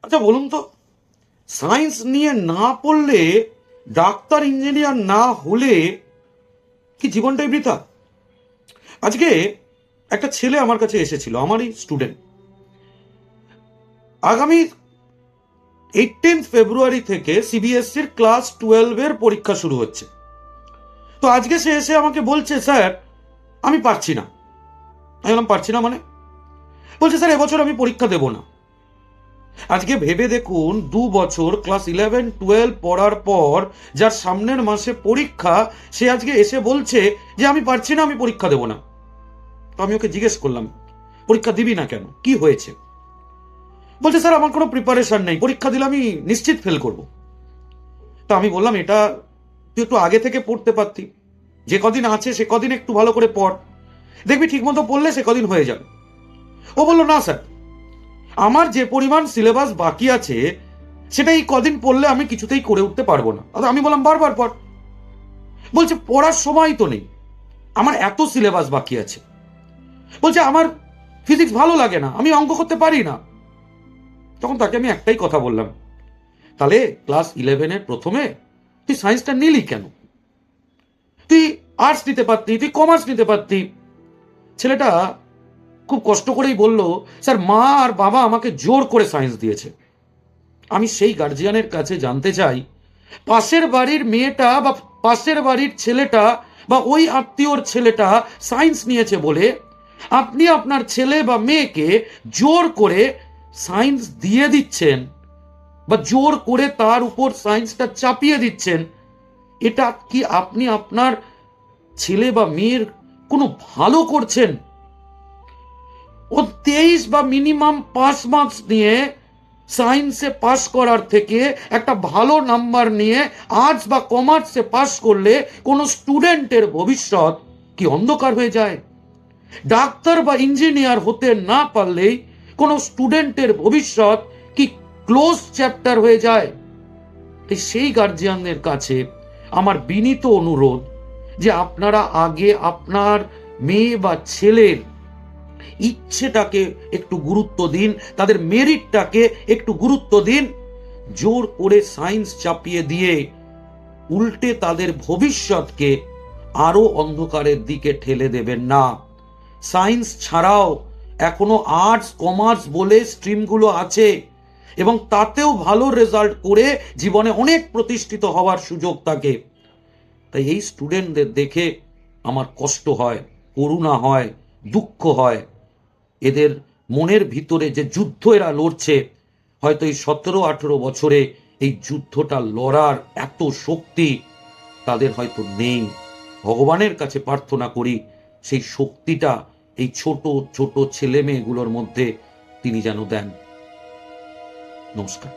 আচ্ছা বলুন তো, সায়েন্স নিয়ে না পড়লে, ডাক্তার ইঞ্জিনিয়ার না হলে কি জীবনটাই বৃথা? আজকে একটা ছেলে আমার কাছে এসেছিল, আমারই স্টুডেন্ট। আগামী 18 ফেব্রুয়ারি থেকে সিবিএসসির ক্লাস 12-এর পরীক্ষা শুরু হচ্ছে। তো আজকে সে এসে আমাকে বলছে, স্যার আমি পারছি না। আমি বললাম, পারছি না মানে? বলছে, স্যার এবছর আমি পরীক্ষা দেব না। আজকে ভেবে দেখুন, 2 বছর ক্লাস 11-12 পড়ার পর যার সামনের মাসে পরীক্ষা, সে আজকে এসে বলছে যে আমি পারছি না, আমি পরীক্ষা দেব না। তো আমি ওকে জিজ্ঞেস করলাম, পরীক্ষা দিবি না কেন, কি হয়েছে? বলছে, স্যার আমার কোনো প্রিপারেশন নেই, পরীক্ষা দিলে আমি নিশ্চিত ফেল করব। তো আমি বললাম, এটা তুই একটু আগে থেকে পড়তে পারতি, যে কদিন আছে সে কদিন একটু ভালো করে পড়, দেখবি ঠিক মতো পড়লে সে কদিন হয়ে যাবে। ও বললো, না স্যার, আমার যে পরিমাণ সিলেবাস বাকি আছে সেটা এই কদিন পড়লে আমি কিছুতেই করে উঠতে পারবো না। আমি বললাম, বারবার পড়। বলছে, পড়ার সময় তো নেই, আমার এত সিলেবাস বাকি আছে। বলছে, আমার ফিজিক্স ভালো লাগে না, আমি অঙ্ক করতে পারি না। তখন তাকে আমি একটাই কথা বললাম, তাহলে ক্লাস 11-এর প্রথমে তুই সায়েন্সটা নিলি কেন? তুই আর্টস নিতে পারতি, তুই কমার্স নিতে পারতি। ছেলেটা খুব কষ্ট করেই বলল, স্যার মা আর বাবা আমাকে জোর করে সায়েন্স দিয়েছে। আমি সেই গার্জিয়ানের কাছে জানতে চাই, পাশের বাড়ির মেয়েটা বা পাশের বাড়ির ছেলেটা বা ওই আত্মীয়র ছেলেটা সায়েন্স নিয়েছে বলে আপনি আপনার ছেলে বা মেয়েকে জোর করে সায়েন্স দিয়ে দিচ্ছেন বা জোর করে তার উপর সায়েন্সটা চাপিয়ে দিচ্ছেন, এটা কি আপনি আপনার ছেলে বা মেয়ের কোনো ভালো করছেন? ও 23 বা মিনিমাম 5 মার্কস নিয়ে সায়েন্সে পাস করার থেকে একটা ভালো নাম্বার নিয়ে আর্টস বা কমার্সে পাস করলে কোনো স্টুডেন্টের ভবিষ্যৎ কি অন্ধকার হয়ে যায়? ডাক্তার বা ইঞ্জিনিয়ার হতে না পারলেই কোনো স্টুডেন্টের ভবিষ্যৎ কি ক্লোজ চ্যাপ্টার হয়ে যায়? সেই গার্জিয়ানদের কাছে আমার বিনীত অনুরোধ যে আপনারা আগে আপনার মেয়ে বা ছেলের ইচ্ছেটাকে একটু গুরুত্ব দিন, তাদের মেরিটটাকে একটু গুরুত্ব দিন। জোর করে সায়েন্স চাপিয়ে দিয়ে উল্টে তাদের ভবিষ্যৎকে আরো অন্ধকারের দিকে ঠেলে দেবেন না। সায়েন্স ছাড়াও এখনো আর্টস কমার্স বলে স্ট্রিমগুলো আছে এবং তাতেও ভালো রেজাল্ট করে জীবনে অনেক প্রতিষ্ঠিত হওয়ার সুযোগ থাকে। তাই এই স্টুডেন্টদের দেখে আমার কষ্ট হয়, করুণা হয়, দুঃখ হয়। এদের মনের ভিতরে যে যুদ্ধ এরা লড়ছে, হয়তো এই 17-18 বছরে এই যুদ্ধটা লড়ার এত শক্তি তাদের হয়তো নেই। ভগবানের কাছে প্রার্থনা করি সেই শক্তিটা এই ছোট ছোট ছেলে মেয়েগুলোর মধ্যে তিনি যেন দেন। নমস্কার।